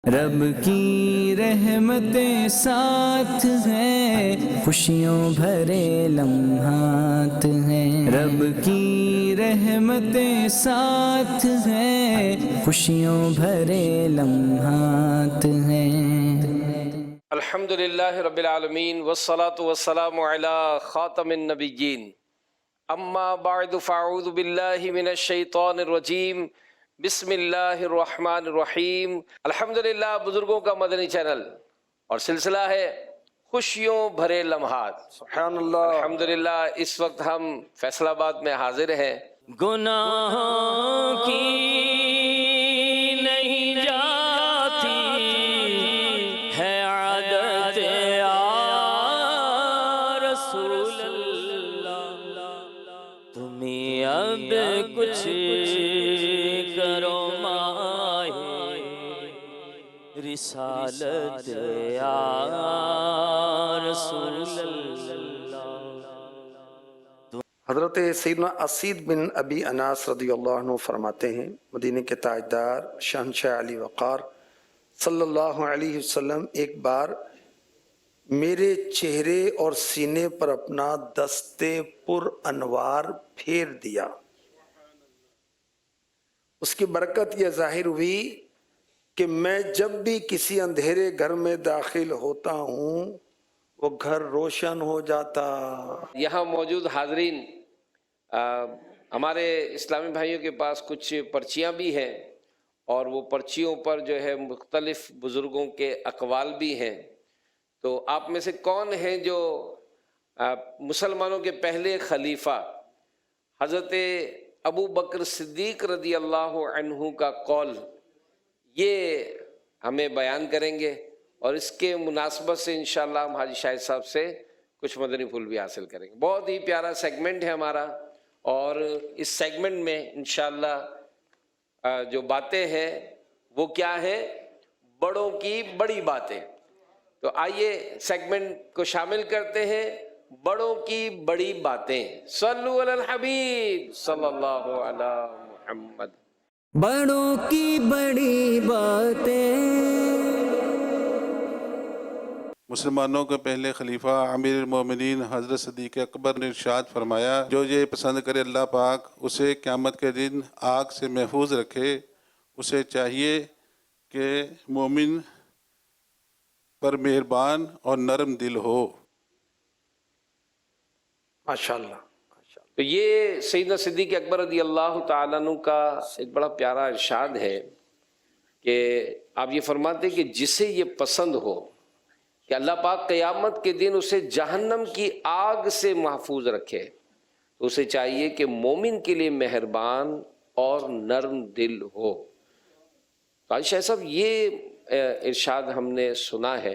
رب کی رحمتیں ساتھ ہیں، خوشیوں بھرے لمحات ہیں، رب کی رحمتیں ساتھ ہیں، خوشیوں بھرے لمحات ہیں۔ الحمدللہ رب العالمین والصلاة والسلام علی خاتم النبیین، اما بعد فاعوذ باللہ من الشیطان الرجیم، بسم اللہ الرحمن الرحیم۔ الحمدللہ بزرگوں کا مدنی چینل اور سلسلہ ہے خوشیوں بھرے لمحات۔ سبحان اللہ۔ الحمدللہ اس وقت ہم فیصل آباد میں حاضر ہیں۔ گناہوں کی نہیں جاتی ہے عادت یا رسول اللہ، تمہیں اب کچھ کرو ماہی رسالت یا رسول اللہ۔ حضرت سیدنا اسید بن ابی اناس رضی اللہ عنہ فرماتے ہیں، مدینہ کے تاجدار شہنشاہ علی وقار صلی اللہ علیہ وسلم ایک بار میرے چہرے اور سینے پر اپنا دستے پر انوار پھیر دیا۔ اس کی برکت یہ ظاہر ہوئی کہ میں جب بھی کسی اندھیرے گھر میں داخل ہوتا ہوں وہ گھر روشن ہو جاتا۔ یہاں موجود حاضرین، ہمارے اسلامی بھائیوں کے پاس کچھ پرچیاں بھی ہیں، اور وہ پرچیوں پر جو ہے مختلف بزرگوں کے اقوال بھی ہیں۔ تو آپ میں سے کون ہیں جو مسلمانوں کے پہلے خلیفہ حضرت ابو بکر صدیق رضی اللہ عنہ کا قول یہ ہمیں بیان کریں گے، اور اس کے مناسبت سے انشاءاللہ ہم حاجی شاہد صاحب سے کچھ مدنی پھول بھی حاصل کریں گے۔ بہت ہی پیارا سیگمنٹ ہے ہمارا، اور اس سیگمنٹ میں انشاءاللہ جو باتیں ہیں وہ کیا ہے؟ بڑوں کی بڑی باتیں۔ تو آئیے سیگمنٹ کو شامل کرتے ہیں، بڑوں کی بڑی باتیں۔ صلو علی الحبیب صلی اللہ علی محمد۔ بڑوں کی بڑی باتیں۔ مسلمانوں کے پہلے خلیفہ امیر المومنین حضرت صدیق اکبر نے ارشاد فرمایا، جو یہ پسند کرے اللہ پاک اسے قیامت کے دن آگ سے محفوظ رکھے۔ اسے چاہیے کہ مومن پر مہربان اور نرم دل ہو۔ ماشاءاللہ۔ تو یہ سیدنا صدیق اکبر رضی اللہ تعالیٰ عنہ کا ایک بڑا پیارا ارشاد ہے کہ آپ یہ فرماتے ہیں کہ جسے یہ پسند ہو کہ اللہ پاک قیامت کے دن اسے جہنم کی آگ سے محفوظ رکھے، تو اسے چاہیے کہ مومن کے لیے مہربان اور نرم دل ہو۔ تو شاہ صاحب یہ ارشاد ہم نے سنا ہے۔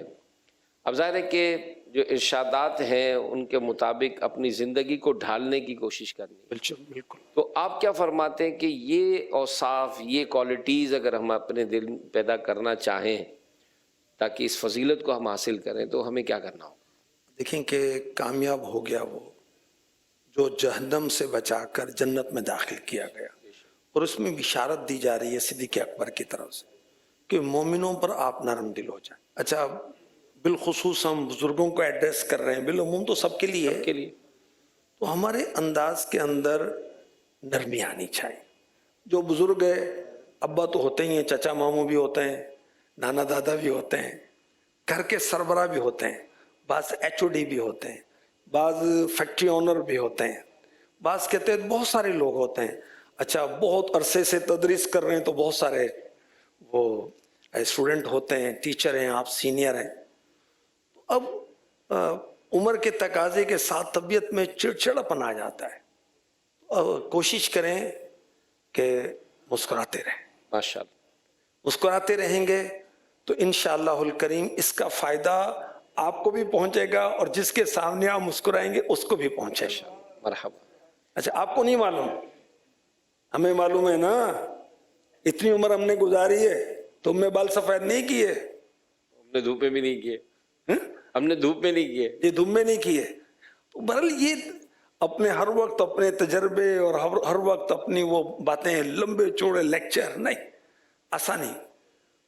اب ظاہر ہے کہ جو ارشادات ہیں ان کے مطابق اپنی زندگی کو ڈھالنے کی کوشش کرنی ہے۔ بالکل۔ تو آپ کیا فرماتے ہیں کہ یہ اوصاف، یہ کوالٹیز اگر ہم اپنے دل میں پیدا کرنا چاہیں تاکہ اس فضیلت کو ہم حاصل کریں تو ہمیں کیا کرنا ہوگا؟ دیکھیں کہ کامیاب ہو گیا وہ جو جہنم سے بچا کر جنت میں داخل کیا گیا، اور اس میں بشارت دی جا رہی ہے صدیق اکبر کی طرف سے کہ مومنوں پر آپ نرم دل ہو جائیں۔ اچھا، بالخصوص ہم بزرگوں کو ایڈریس کر رہے ہیں، بالعموم تو سب کے لیے ہے، کے لیے تو ہمارے انداز کے اندر نرمی آنی چاہیے۔ جو بزرگ ہے، ابا تو ہوتے ہی ہیں، چچا ماموں بھی ہوتے ہیں، نانا دادا بھی ہوتے ہیں، گھر کے سربراہ بھی ہوتے ہیں، بعض ایچ او ڈی بھی ہوتے ہیں، بعض فیکٹری اونر بھی ہوتے ہیں، بعض کہتے ہیں بہت سارے لوگ ہوتے ہیں۔ اچھا، بہت عرصے سے تدریس کر رہے ہیں تو بہت سارے وہ اسٹوڈنٹ ہوتے ہیں، ٹیچر ہیں، آپ سینئر ہیں۔ اب عمر کے تقاضے کے ساتھ طبیعت میں چڑچڑاپن آ جاتا ہے، کوشش کریں کہ مسکراتے رہیں۔ ماشاءاللہ، مسکراتے رہیں گے تو انشاءاللہ الکریم اس کا فائدہ آپ کو بھی پہنچے گا، اور جس کے سامنے آپ مسکرائیں گے اس کو بھی پہنچے گا۔ مرحبا۔ اچھا، آپ کو نہیں معلوم، ہمیں معلوم ہے نا، اتنی عمر ہم نے گزاری ہے، تم نے بال سفید نہیں کیے، ہم نے دھوپ میں بھی نہیں کیے، ہم نے دھوپ میں نہیں کیے، یہ دھوپ میں نہیں کیے۔ تو بہرحال یہ اپنے ہر وقت اپنے تجربے اور ہر وقت اپنی وہ باتیں لمبے چوڑے لیکچر نہیں، آسانی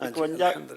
51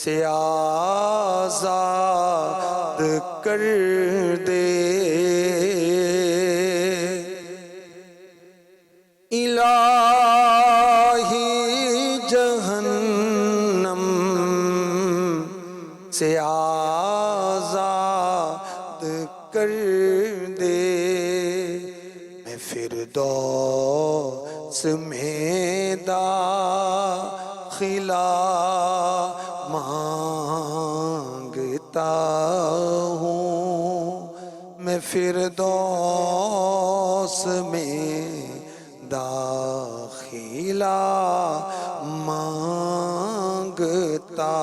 سے آزاد کر دے، الہی جہنم سے آزاد کر دے، میں فردوس میں داخلہ مانگتا ہوں، میں فردوس میں داخلہ مانگتا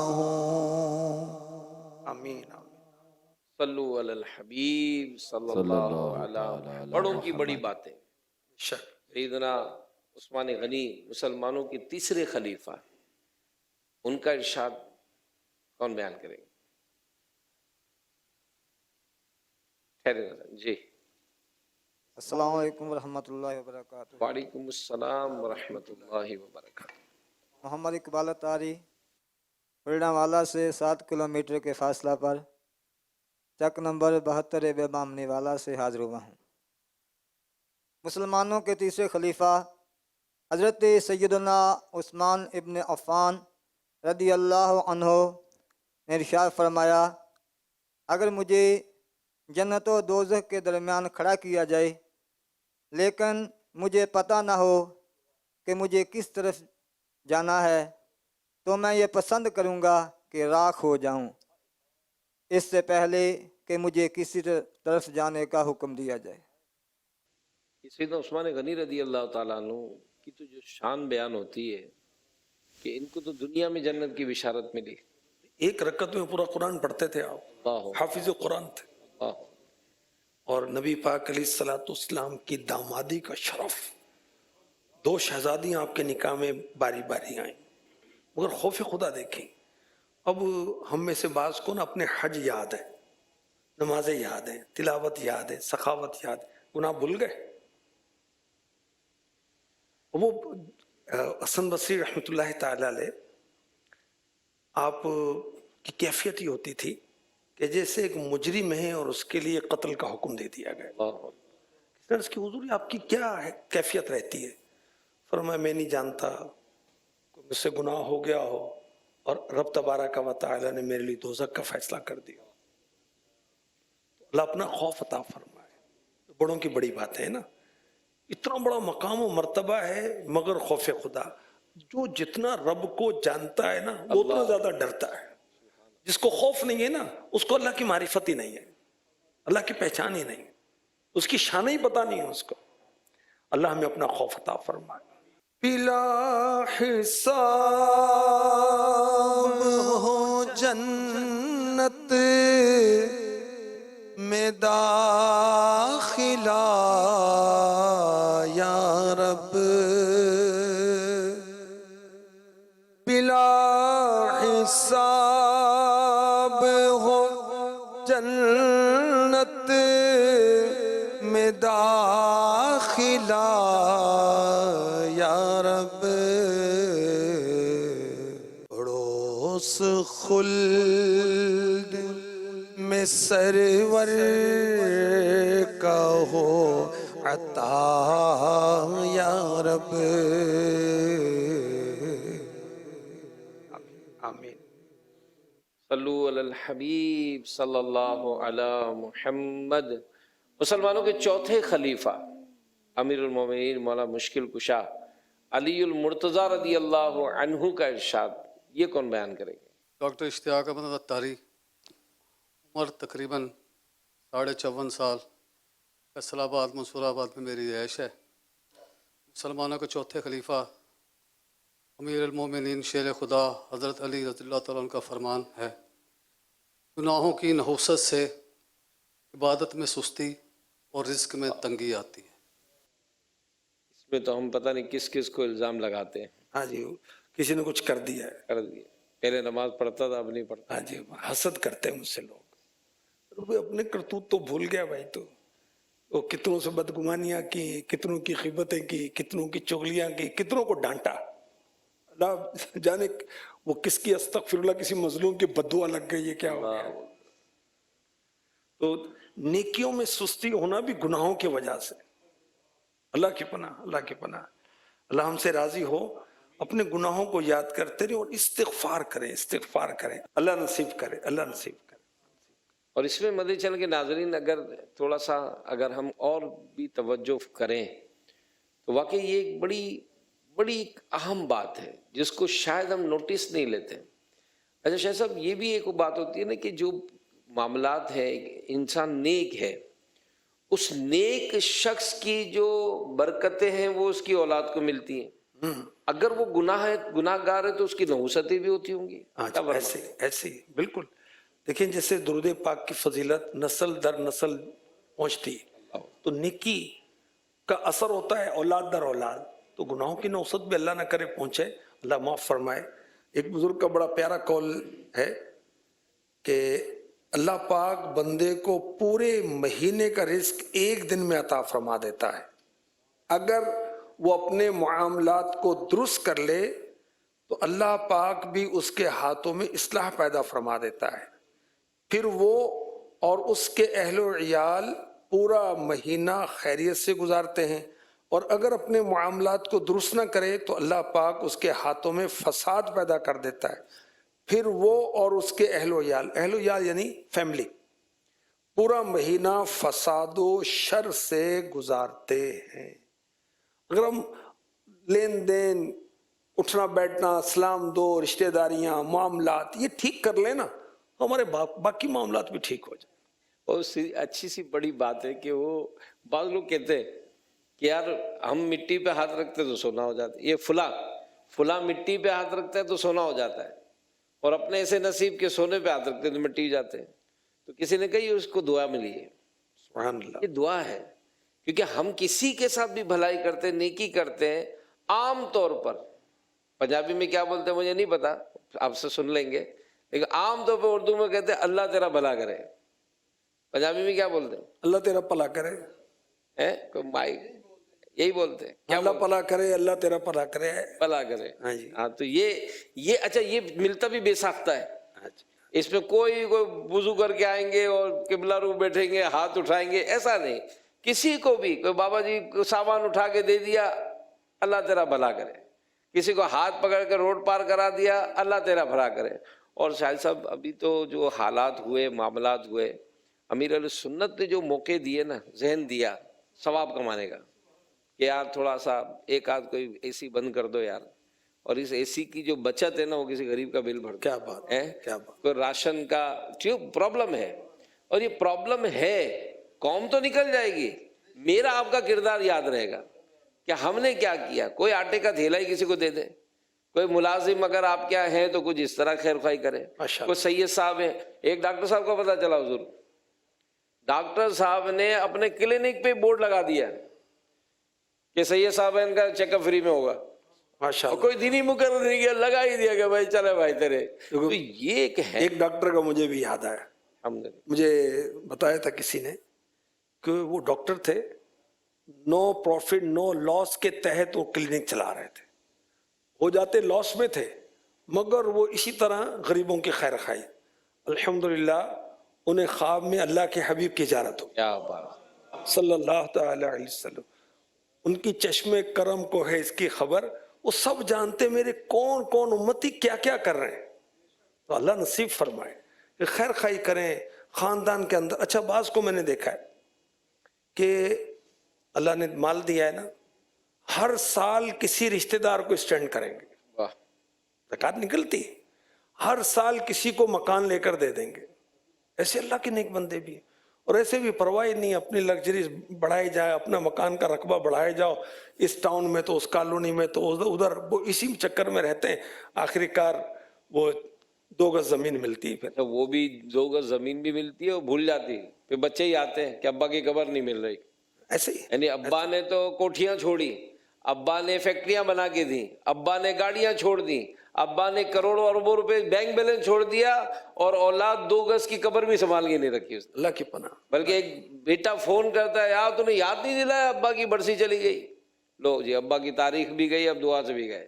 ہوں۔ آمین۔ صلو علی الحبیب صلی اللہ علیہ وسلم۔ بڑوں کی بڑی باتیں۔ سیدنا عثمان غنی مسلمانوں کے تیسرے خلیفہ، ان کا ارشاد کون بیان کرے گا؟ جی السلام علیکم ورحمۃ اللہ وبرکاتہ۔ وعلیکم السلام ورحمۃ اللہ وبرکاتہ۔ محمد اقبال اتاری، پرنا والا سے 7 کلومیٹر کے فاصلہ پر، چک نمبر 72 بے بامنی والا سے حاضر ہوا ہوں۔ مسلمانوں کے تیسرے خلیفہ حضرت سیدنا عثمان ابن عفان رضی اللہ عنہ نے ارشاد فرمایا، اگر مجھے جنت و دوزخ کے درمیان کھڑا کیا جائے لیکن مجھے پتہ نہ ہو کہ مجھے کس طرف جانا ہے تو میں یہ پسند کروں گا کہ راکھ ہو جاؤں اس سے پہلے کہ مجھے کسی طرف جانے کا حکم دیا جائے۔ سیدنا عثمان غنی رضی اللہ تعالیٰ عنہ کی تو جو شان بیان ہوتی ہے کہ ان کو تو دنیا میں جنت کی بشارت ملی۔ ایک رکعت میں پورا قرآن پڑھتے تھے آپ، اللہ حافظ قرآن تھے، اللہ۔ اور نبی پاک علیہ الصلوۃ والسلام کی دامادی کا شرف، 2 شہزادیاں آپ کے نکاح میں باری باری آئیں، مگر خوف خدا دیکھیں۔ اب ہم میں سے بعض کو نا اپنے حج یاد ہے، نمازیں یاد ہیں، تلاوت یاد ہے، سخاوت یاد ہے، گناہ بھول گئے۔ وہ حسن بصری رحمۃ اللہ تعالی علیہ، آپ کی کیفیت ہی ہوتی تھی کہ جیسے ایک مجرم ہے اور اس کے لیے قتل کا حکم دے دیا گیا۔ اس کی حضور آپ کی کیا ہے کیفیت رہتی ہے؟ فرمایا میں نہیں جانتا، مجھ سے گناہ ہو گیا ہو اور رب تبارک و تعالی نے میرے لیے دوزخ کا فیصلہ کر دیا، اللہ اپنا خوف عطا فرمائے۔ بڑوں کی بڑی بات ہے نا، اتنا بڑا مقام و مرتبہ ہے مگر خوف خدا۔ جو جتنا رب کو جانتا ہے نا وہ اتنا زیادہ ڈرتا ہے، جس کو خوف نہیں ہے نا اس کو اللہ کی معرفت ہی نہیں ہے، اللہ کی پہچان ہی نہیں ہے، اس کی شان ہی پتہ نہیں ہے اس کو۔ اللہ ہمیں اپنا خوف عطا فرمائے۔ بلا حساب ہو جنت میں داخلہ یا رب، بلا حساب ہو جنت میں داخلہ یا رب، پڑوس خلد میں سرور کا ہو عطا یا رب۔ آمین۔ صلو علی الحبیب صلی اللہ علی محمد۔ مسلمانوں کے چوتھے خلیفہ امیر المومنین مولا مشکل کشا علی المرتضیٰ رضی اللہ عنہ کا ارشاد، یہ کون بیان کرے گا؟ ڈاکٹر اشتیاق احمد اتاری، عمر تقریباً 54.5 سال، فیصل آباد منصور آباد میں میری رہائش ہے۔ مسلمانوں کے چوتھے خلیفہ امیر المومنین شیر خدا حضرت علی رضی اللہ تعالیٰ عنہ کا فرمان ہے، گناہوں کی نحوست سے عبادت میں سستی اور رزق میں تنگی آتی ہے۔ اس میں تو ہم پتہ نہیں کس کس کو الزام لگاتے ہیں۔ ہاں جی، کسی نے کچھ کر دیا ہے، کر دیا، پہلے نماز پڑھتا تھا اب نہیں پڑھتا۔ ہاں جی، حسد کرتے ہیں مجھ سے لوگ، اپنے کرتوت تو بھول گیا بھائی، تو وہ کتنوں سے بدگمانیاں کی، کتنوں کی غیبتیں کی، کتنوں کی چغلیاں کی، کتنوں کو ڈانٹا، اللہ جانے وہ کس کی استغفراللہ کسی مظلوم کی بددعا لگ گئی ہے کیا ہو گیا. تو نیکیوں میں سستی ہونا بھی گناہوں کی وجہ سے. اللہ کی پناہ، اللہ کی پناہ. اللہ ہم سے راضی ہو، اپنے گناہوں کو یاد کرتے رہے اور استغفار کریں، استغفار کریں. اللہ نصیب کرے، اللہ نصیب کرے. اور اس میں مدنی چینل کے ناظرین اگر تھوڑا سا اگر ہم اور بھی توجہ کریں تو واقعی یہ ایک بڑی اہم بات ہے جس کو شاید ہم نوٹس نہیں لیتے. اچھا شاہ صاحب، یہ بھی ایک بات ہوتی ہے نا کہ جو معاملات ہے، انسان نیک ہے، اس نیک شخص کی جو برکتیں ہیں وہ اس کی اولاد کو ملتی ہیں. اگر وہ گناہ گار ہے تو اس کی نحوستیں بھی ہوتی ہوں گی. ایسے ایسے بالکل. دیکھیں جیسے درود پاک کی فضیلت نسل در نسل پہنچتی ہے تو نیکی کا اثر ہوتا ہے اولاد در اولاد. تو گناہوں کی نوست بھی اللہ نہ کرے پہنچے، اللہ معاف فرمائے. ایک بزرگ کا بڑا پیارا قول ہے کہ اللہ پاک بندے کو پورے مہینے کا رزق ایک دن میں عطا فرما دیتا ہے. اگر وہ اپنے معاملات کو درست کر لے تو اللہ پاک بھی اس کے ہاتھوں میں اصلاح پیدا فرما دیتا ہے. پھر وہ اور اس کے اہل و عیال پورا مہینہ خیریت سے گزارتے ہیں. اور اگر اپنے معاملات کو درست نہ کرے تو اللہ پاک اس کے ہاتھوں میں فساد پیدا کر دیتا ہے. پھر وہ اور اس کے اہل و عیال یعنی فیملی پورا مہینہ فساد و شر سے گزارتے ہیں. اگر ہم لین دین، اٹھنا بیٹھنا، سلام دو، رشتہ داریاں، معاملات یہ ٹھیک کر لیں نا، ہمارے باقی معاملات بھی ٹھیک ہو جائیں. اور اچھی سی بڑی بات ہے کہ وہ بعض لوگ کہتے ہیں کہ یار ہم مٹی پہ ہاتھ رکھتے تو سونا ہو جاتا ہے، یہ فلاں مٹی پہ ہاتھ رکھتا ہے تو سونا ہو جاتا ہے، اور اپنے ایسے نصیب کے سونے پہ ہاتھ رکھتے تو مٹی ہو جاتے ہیں. تو کسی نے کہی اس کو دعا ملی ہے. سبحان اللہ. یہ دعا ہے کیونکہ ہم کسی کے ساتھ بھی بھلائی کرتے ہیں، نیکی کرتے ہیں. عام طور پر پنجابی میں کیا بولتے ہیں مجھے نہیں پتا، آپ سے سن لیں گے، لیکن عام طور پر اردو میں کہتے ہیں اللہ تیرا بھلا کرے. پنجابی میں کیا بولتے ہیں؟ اللہ تیرا بھلا کرے. یہی بولتے ہیں اللہ بھلا کرے، اللہ تیرا بھلا کرے، بھلا کرے. ہاں جی. ہاں تو یہ اچھا یہ ملتا بھی بے ساختہ ہے. اس میں کوئی وضو کر کے آئیں گے اور قبلہ رو بیٹھیں گے، ہاتھ اٹھائیں گے، ایسا نہیں. کسی کو بھی کوئی بابا جی کو سامان اٹھا کے دے دیا، اللہ تیرا بھلا کرے. کسی کو ہاتھ پکڑ کے روڈ پار کرا دیا، اللہ تیرا بھلا کرے. اور شاہد صاحب ابھی تو جو حالات ہوئے، معاملات ہوئے، امیر علیہ سنت نے جو موقع دیے نا، ذہن دیا ثواب کمانے کا کہ یار تھوڑا سا ایک آدھ کوئی اے سی بند کر دو یار، اور اس اے سی کی جو بچت ہے نا وہ کسی غریب کا بل بھر دو. کیا بات ہے، کیا بات. کوئی راشن کا پرابلم ہے، اور یہ پرابلم ہے، قوم تو نکل جائے گی، میرا آپ کا کردار یاد رہے گا کہ ہم نے کیا کیا. کوئی آٹے کا تھیلا ہی کسی کو دے دے، کوئی ملازم اگر آپ کیا ہیں تو کچھ اس طرح خیر خواہی کرے. کوئی سید صاحب ہیں، ایک ڈاکٹر صاحب کا پتہ چلا حضور، ڈاکٹر صاحب نے اپنے کلینک پہ بورڈ لگا دیا کہ سید صاحب ان کا چیک اپ فری میں ہوگا. کوئی دینی مقرر نہیں کیا، لگا ہی دیا کہ بھائی چلے بھائی تیرے. تو یہ ایک ڈاکٹر کا مجھے بھی یاد آیا، مجھے بتایا تھا کسی نے کہ وہ ڈاکٹر تھے، نو پروفٹ نو لاس کے تحت وہ کلینک چلا رہے تھے. ہو جاتے لاس میں تھے مگر وہ اسی طرح غریبوں کی خیر خواہی. الحمدللہ انہیں خواب میں اللہ کے حبیب کی زیارت ہو، کیا بات، صلی اللہ تعالی علیہ وسلم. ان کی چشم کرم کو ہے اس کی خبر، وہ سب جانتے میرے کون کون امتی کیا کیا کر رہے ہیں. تو اللہ نصیب فرمائے کہ خیر خواہی کریں خاندان کے اندر. اچھا بعض کو میں نے دیکھا ہے کہ اللہ نے مال دیا ہے نا، ہر سال کسی رشتہ دار کو اسٹینڈ کریں گے، زکوٰۃ نکلتی، ہر سال کسی کو مکان لے کر دے دیں گے. ایسے اللہ کے نیک بندے بھی ہیں، اور ایسے بھی پرواہ نہیں، اپنی لگژریز بڑھائی جائے، اپنا مکان کا رقبہ بڑھائے جاؤ، اس ٹاؤن میں تو اس کالونی میں تو ادھر، وہ اسی چکر میں رہتے ہیں. آخری کار وہ 2 گز زمین ملتی ہے، پھر وہ بھی 2 گز زمین بھی ملتی ہے اور بھول جاتی ہے، پھر بچے ہی آتے ہیں کہ ابا کی قبر نہیں مل رہی. ایسے ہی. یعنی ابا نے تو کوٹھیاں چھوڑی، ابا نے فیکٹریاں بنا کے دی، ابا نے گاڑیاں چھوڑ دی، ابا نے کروڑوں اربوں روپے بینک بیلنس چھوڑ دیا، اور اولاد 2 گز کی قبر بھی سنبھال کے نہیں رکھی اس نے. اللہ کی پناہ. بلکہ ایک بیٹا فون کرتا ہے، یار تو نے یاد نہیں دلایا، ابا کی برسی چلی گئی. لو جی ابا کی تاریخ بھی گئی، اب دعا سے بھی گئے.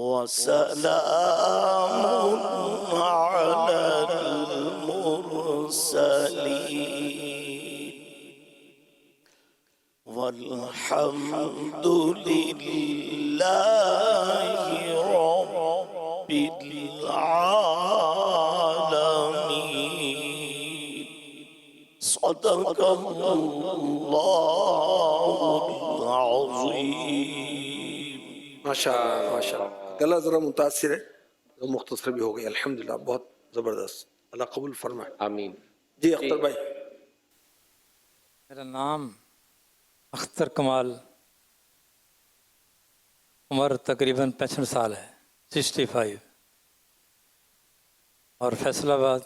وسلام على المرسلين والحمد لله رب العالمين صدق الله العظيم. ماشاء اللہ ماشاء اللہ. گلا ذرا متاثر ہے تو مختصر بھی ہو گئی. الحمدللہ بہت زبردست. اللہ قبول فرمائے. آمین. جی اختر بھائی. میرا نام اختر کمال، عمر تقریباً 65 سال ہے، 65، اور فیصل آباد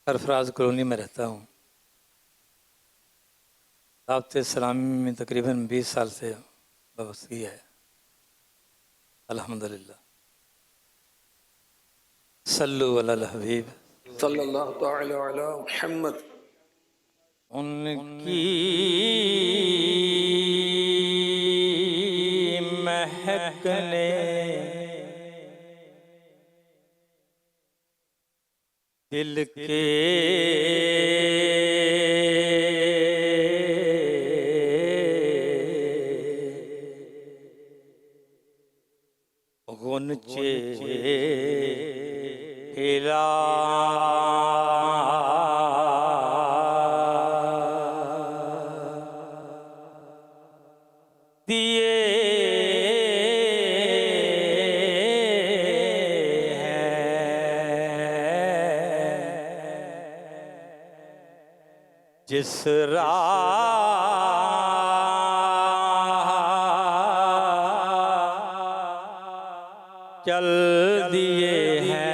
سرفراز کالونی میں رہتا ہوں. دعوت اسلامی میں تقریباً 20 سال سے وابستگی ہے الحمدللہ. صلو علی الحبیب. صلی اللہ تعالی علی محمد. ان کی مہک نے دل کے غنچے ہلا دیے جس راہ چل دیے ہیں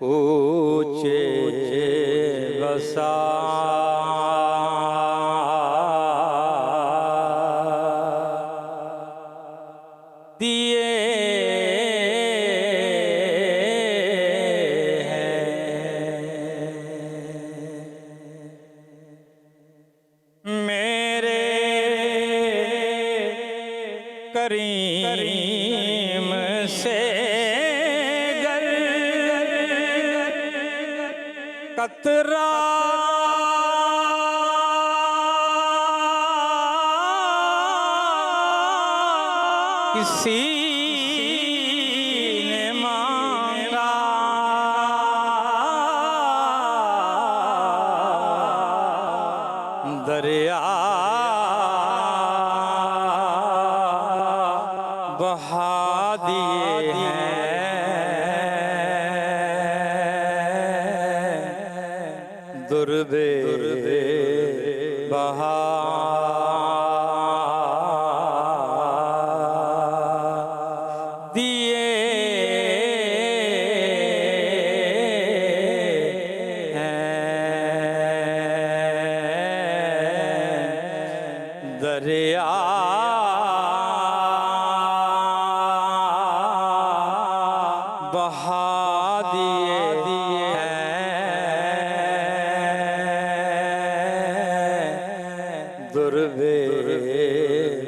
اونچے بسا دیے کریم سے گر قطرہ کسی نے مانگا دریا بہا دیے ہیں درب بہا دیے ہیں دریا بہا دیے ہیں درب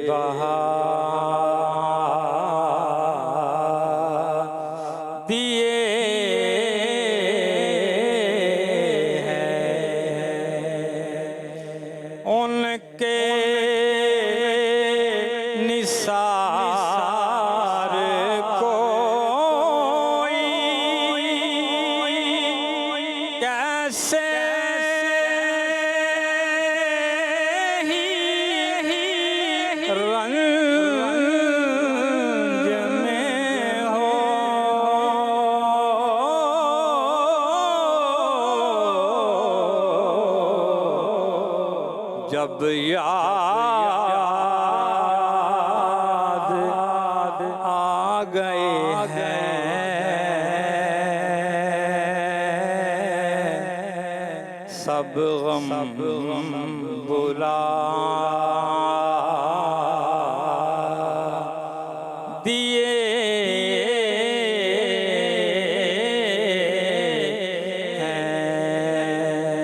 بہا دیے ہیں ان کے نثار کوئی کیسے ہی رنج میں ہو جب یاد آ گئے ہیں سب غم بلا دیے ہیں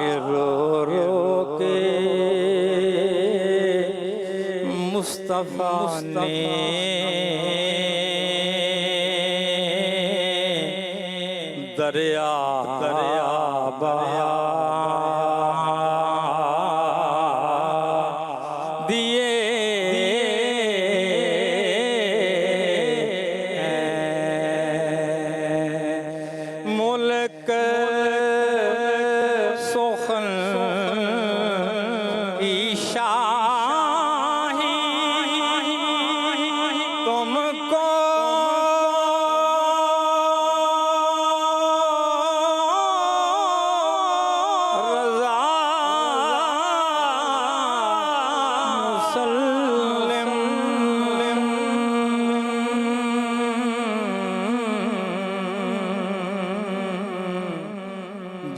کہ رو رو کے مصطفیٰ نے دریا بہا دیے ملک سخن کی شاہی تم کو رضا مسلم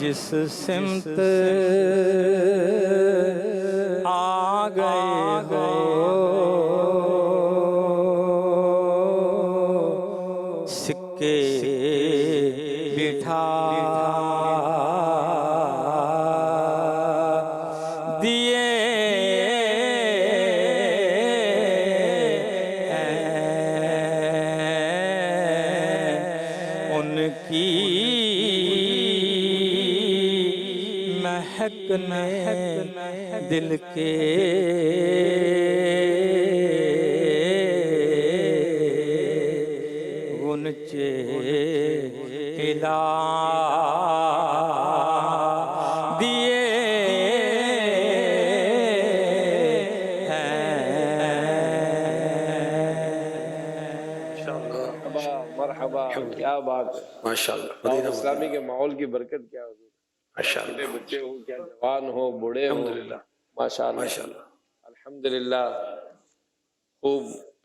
جس سمت آ گئے ہو سکے بٹھا دیے ان کی مہک نے دل کے غنچے ہلا دیے مرحبا، کیا بات ہے، ماشاءاللہ دعوت اسلامی کے ماحول کی برکت کیا ہوگی، ماشاءاللہ چھوٹے بچے ہوں کیا جوان ہو بوڑھے ہوں، الحمدللہ ماشاءاللہ ماشاءاللہ الحمدللہ خوب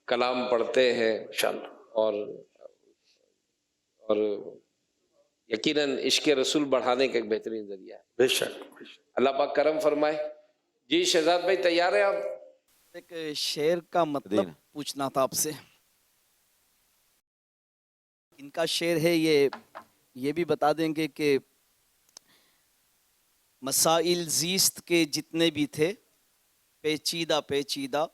کلام پڑھتے ہیں ماشاءاللہ اور یقیناً عشق رسول بڑھانے کا ایک بہترین ذریعہ ہے۔ بے شک اللہ پاک کرم فرمائے۔ جی شہزاد بھائی تیار ہیں آپ؟ ایک شعر کا مطلب پوچھنا تھا آپ سے، ان کا شعر ہے، یہ بھی بتا دیں گے کہ مسائل زیست کے جتنے بھی تھے پیچیدہ پیچیدہ،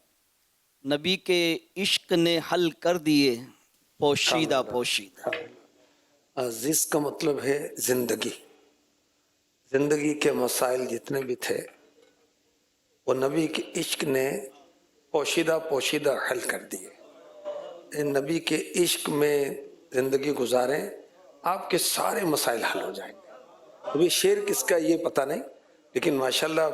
نبی کے عشق نے حل کر دیے پوشیدہ پوشیدہ۔ عزیز کا مطلب ہے زندگی، زندگی کے مسائل جتنے بھی تھے وہ نبی کے عشق نے پوشیدہ پوشیدہ حل کر دیے۔ نبی کے عشق میں زندگی گزاریں، آپ کے سارے مسائل حل ہو جائیں گے۔ ابھی شعر کس کا یہ پتہ نہیں، لیکن ماشاءاللہ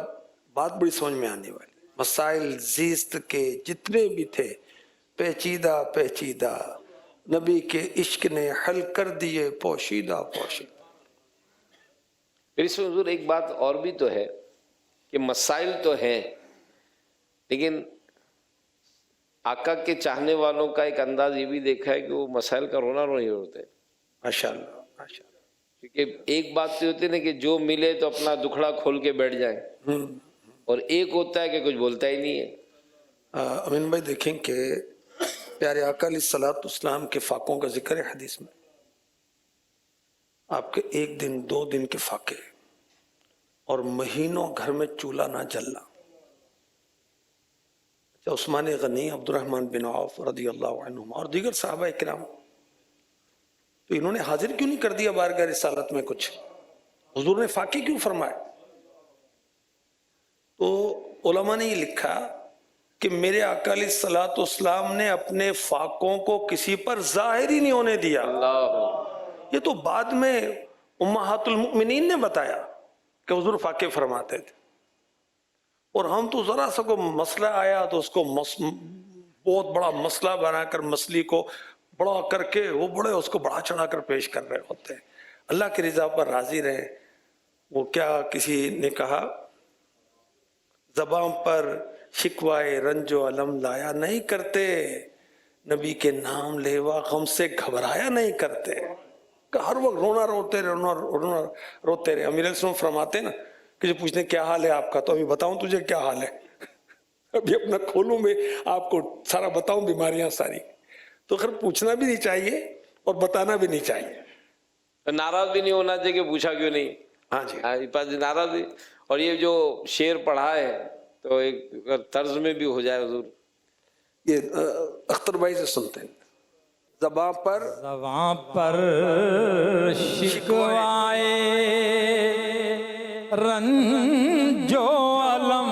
بات بڑی سمجھ میں آنے والی۔ مسائل زیست کے جتنے بھی تھے پیچیدہ پیچیدہ، نبی کے عشق نے حل کر دیے پوشیدہ پوشیدہ۔ پھر اس میں حضور ایک بات اور بھی تو ہے کہ مسائل تو ہیں، لیکن آقا کے چاہنے والوں کا ایک انداز یہ بھی دیکھا ہے کہ وہ مسائل کا رونا رو نہیں ہوتے، ماشاءاللہ ماشاءاللہ۔ کیونکہ ایک بات تو ہوتی ہے نا کہ جو ملے تو اپنا دکھڑا کھول کے بیٹھ جائیں، اور ایک ہوتا ہے کہ کچھ بولتا ہی نہیں ہے۔ امین بھائی دیکھیں کہ پیارے آقا علیہ الصلوۃ والسلام کے فاقوں کا ذکر ہے حدیث میں، آپ کے ایک دن دو دن کے فاقے اور مہینوں گھر میں چولہا نہ جلنا۔ عثمان غنی، عبد الرحمن بن عوف رضی اللہ عنہم اور دیگر صحابہ کرام، تو انہوں نے حاضر کیوں نہیں کر دیا بارگاہ رسالت میں کچھ؟ حضور نے فاقے کیوں فرمائے؟ تو علماء نے یہ لکھا کہ میرے آقا علیہ الصلوۃ والسلام نے اپنے فاقوں کو کسی پر ظاہر ہی نہیں ہونے دیا۔ یہ تو بعد میں امہات المؤمنین نے بتایا کہ حضور فاقے فرماتے تھے، اور ہم تو ذرا سا کو مسئلہ آیا تو اس کو بہت بڑا مسئلہ بنا کر مسئلے کو بڑا کر کے وہ بڑے اس کو بڑا چڑھا کر پیش کر رہے ہوتے ہیں۔ اللہ کی رضا پر راضی رہیں۔ وہ کیا کسی نے کہا، زبان پر شکوائے رنج و علم لایا نہیں کرتے، نبی کے نام لیوا غم سے گھبرایا نہیں کرتے، کہ ہر وقت رونا روتے رہے۔ امیر السلام فرماتے نا کہ جو پوچھتے کیا حال ہے آپ کا، تو ابھی بتاؤں تجھے کیا حال ہے، ابھی اپنا کھولوں میں آپ کو سارا بتاؤں بیماریاں ساری، تو خیر پوچھنا بھی نہیں چاہیے اور بتانا بھی نہیں چاہیے، ناراض بھی نہیں ہونا چاہیے کہ پوچھا کیوں نہیں۔ ہاں جی پاس نعرہ بھی، اور یہ جو شعر پڑھا ہے تو ایک طرز میں بھی ہو جائے حضور. یہ اختر بھائی سے سنتے ہیں. زباں پر شکوائے رنجو علم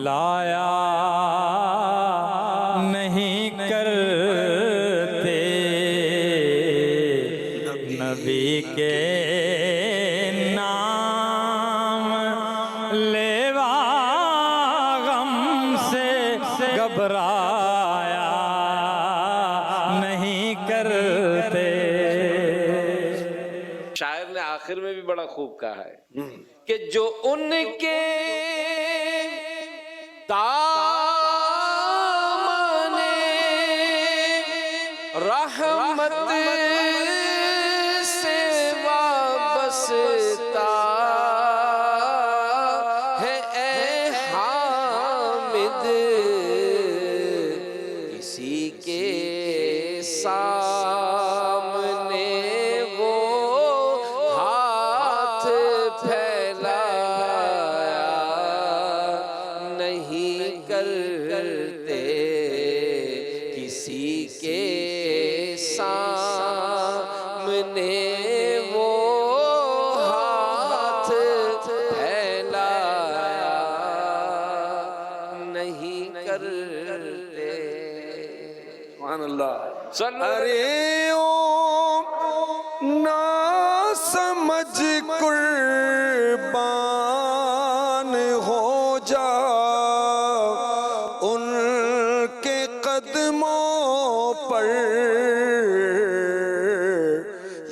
لایا نہیں کرتے نبی کے نام لیوا غم سے گھبرایا نہیں کرتے. شاعر نے آخر میں بھی بڑا خوب کہا ہے کہ جو ان کے دامن رحمت سے وابستہ ہے اے حامد کسی کے سامنے وہ ہاتھ پھیلایا نہیں کرتے کسی کے سامنے وہ ہاتھ پھیلایا نہیں کرتے. سبحان اللہ. ارے او نا سمجھ قربان ہو جا ان کے قدموں پر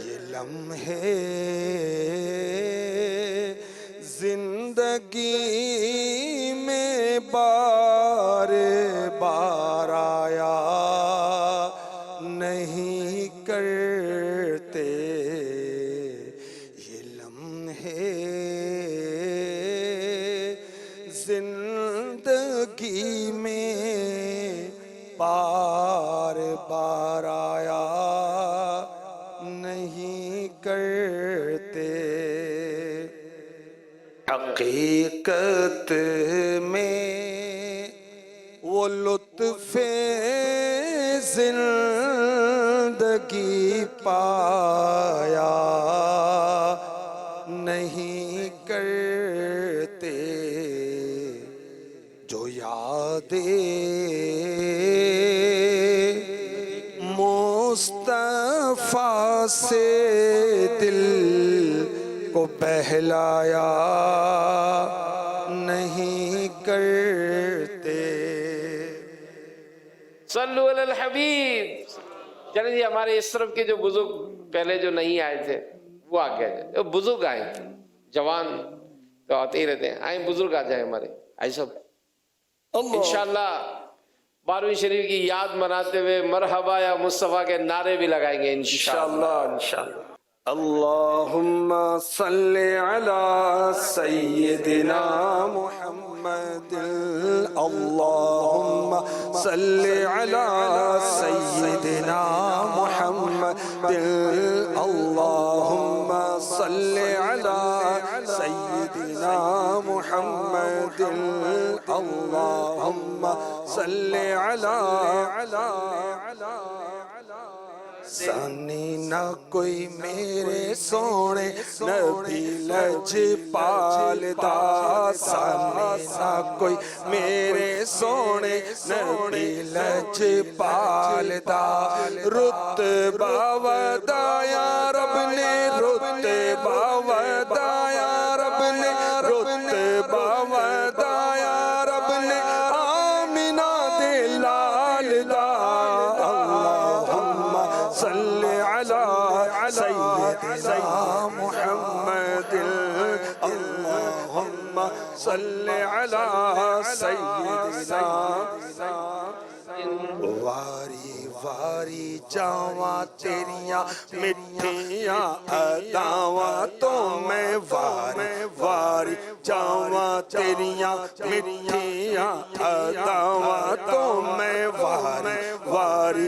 یہ لمحے زندگی میں بار بار آیا نہیں کرتے یہ لمحے زندگی میں بار بار آیا نہیں کرتے. حقیقت میں وہ لطف زندگی پایا نہیں کرتے جو یادیں مصطفیٰ سے دل کو بہلایا نہیں کرتے. صلو علی الحبیب. چلیں جی، ہمارے اس طرف کے جو بزرگ پہلے جو نہیں آئے تھے وہ آ گئے. بزرگ آئے، جوان تو آتے ہی رہتے ہیں. آئیں بزرگ آ جائیں ہمارے. آئے سب انشاءاللہ 12ویں شریف کی یاد مناتے ہوئے مرحبا یا مصطفیٰ کے نعرے بھی لگائیں گے انشاءاللہ. انشاءاللہ. اللہم صلی علی سیدنا محمد. اللہم صلی علی سیدنا محمد. اللہم صلی علی سیدنا محمد. اللہم صلی علی ثانی نہ کوئی میرے سونے نبی لجپال دا. ثانی نہ کوئی میرے سونے نبی لجپال دا. رتبہ ودایا رب نے رتبہ ودایا رب نے رتبہ ودایا رب نے آمینہ دے لال دا. صلی علی سیدنا محمد. اللہم صلی علی سیدنا. واری واری جاواں تیریاں مٹھیاں اداواں تو میں واری واری جاواں تیریاں مٹھیاں اداواں تو میں واری واری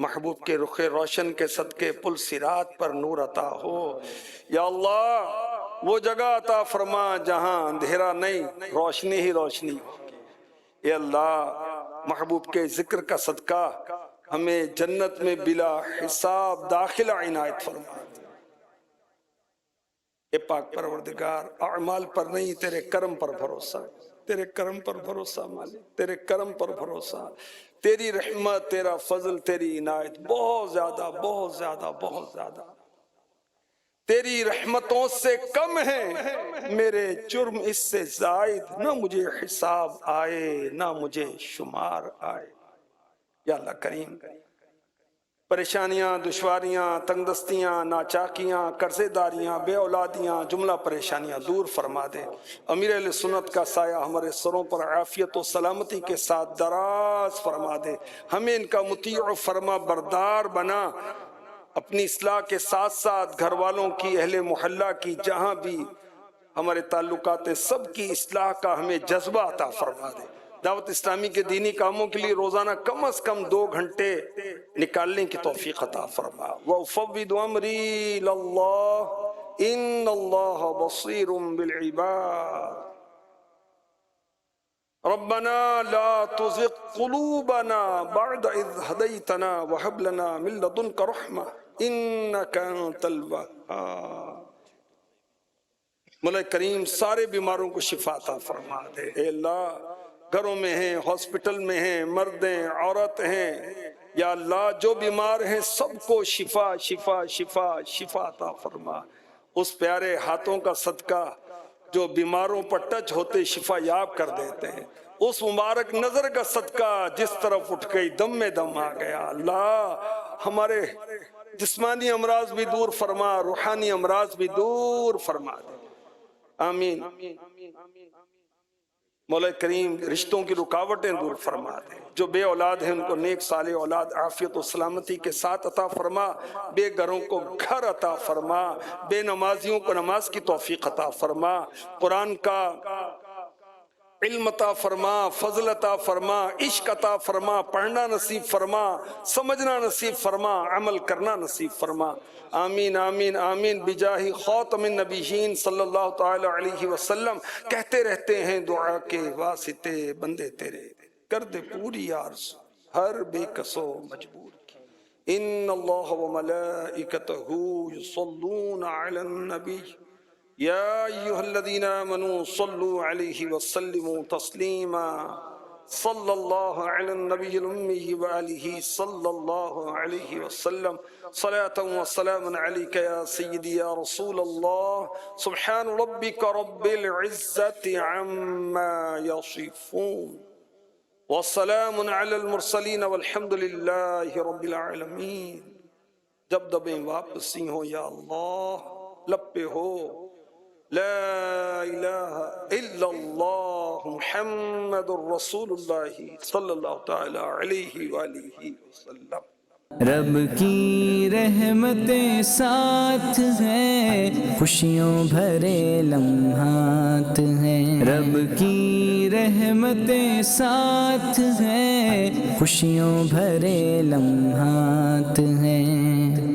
محبوب کے رخ روشن کے صدقے پل صراط پر نور عطا ہو یا اللہ، وہ جگہ عطا فرما جہاں اندھیرا نہیں، روشنی ہی روشنی ہوگی۔ اے اللہ، محبوب کے ذکر کا صدقہ ہمیں جنت میں بلا حساب داخلہ عنایت فرما۔ اے پاک پروردگار، اعمال پر نہیں تیرے کرم پر بھروسہ، تیرے کرم پر بھروسہ مالک، تیرے کرم پر بھروسہ، تیری رحمت، تیرا فضل، تیری عنایت بہت زیادہ بہت زیادہ بہت زیادہ، تیری رحمتوں سے کم ہے، میرے جرم اس سے زائد، نہ مجھے حساب آئے نہ مجھے شمار آئے۔ یا اللہ کریم، پریشانیاں، دشواریاں، تنگ دستیاں، ناچاکیاں، قرضے داریاں، بے اولادیاں، جملہ پریشانیاں دور فرما دے۔ امیر اہل سنت کا سایہ ہمارے سروں پر عافیت و سلامتی کے ساتھ دراز فرما دے، ہمیں ان کا مطیع و فرما بردار بنا، اپنی اصلاح کے ساتھ ساتھ گھر والوں کی، اہل محلہ کی، جہاں بھی ہمارے تعلقات ہیں سب کی اصلاح کا ہمیں جذبہ عطا فرما دے۔ دعوت اسلامی کے دینی کاموں کے لیے روزانہ کم از کم 2 گھنٹے نکالنے کی توفیق عطا فرما۔ وَأُفَوِّضُ أَمْرِي إِلَى اللَّهِ إِنَّ اللَّهَ بَصِيرٌ بِالْعِبَادِ رَبَّنَا لَا تُزِغْ قُلُوبَنَا بَعْدَ إِذْ هَدَيْتَنَا وَهَبْ لَنَا مِن لَّدُنكَ رَحْمَةً إِنَّكَ أَنتَ الْوَهَّابُ۔ مولا کریم سارے بیماروں کو شفا عطا فرما دے۔ اے اللہ، گھروں میں ہیں، ہاسپٹل میں ہیں، مرد ہیں، عورت ہیں، یا اللہ جو بیمار ہیں سب کو شفا شفا شفا شفا عطا فرما۔ اس پیارے ہاتھوں کا صدقہ جو بیماروں پر ٹچ ہوتے شفا یاب کر دیتے ہیں، اس مبارک نظر کا صدقہ جس طرف اٹھ گئی دم میں دم آ گیا، اللہ ہمارے جسمانی امراض بھی دور فرما، روحانی امراض بھی دور فرما دے، آمین۔ مولا کریم رشتوں کی رکاوٹیں دور فرما دے، جو بے اولاد ہیں ان کو نیک صالح اولاد عافیت و سلامتی کے ساتھ عطا فرما، بے گھروں کو گھر عطا فرما، بے نمازیوں کو نماز کی توفیق عطا فرما، قرآن کا علم عطا فرما، فضل عطا فرما، عشق عطا فرما، پڑھنا نصیب فرما، سمجھنا نصیب فرما، عمل کرنا نصیب فرما، آمین آمین آمین بجاہ خاتم النبیین صلی اللہ تعالی علیہ وسلم۔ کہتے رہتے ہیں دعا کے واسطے بندے تیرے، کر دے پوری آرزو ہر بے کسو مجبور کی۔ ان اللہ وملائکتہ یصلون علی النبی یا ایہا الذین آمنوا صلوا علیہ وسلموا تسلیما، صلی اللہ علی النبی الامی وآلہ صلی اللہ علیہ وسلم، صلاة و سلام علیک یا سیدی یا رسول اللہ، سبحان ربک رب العزت عما یصفون، والسلام علی المرسلین والحمد للہ رب العالمین۔ جب دبیں واپسی ہو یا اللہ، لب پہ ہو لا الہ الا اللہ محمد الرسول اللہ صلی اللہ تعالی علیہ وآلہ وسلم۔ رب کی رحمتیں ساتھ ہیں، خوشیوں بھرے لمحات ہیں، رب کی رحمتیں ساتھ ہیں، خوشیوں بھرے لمحات ہیں۔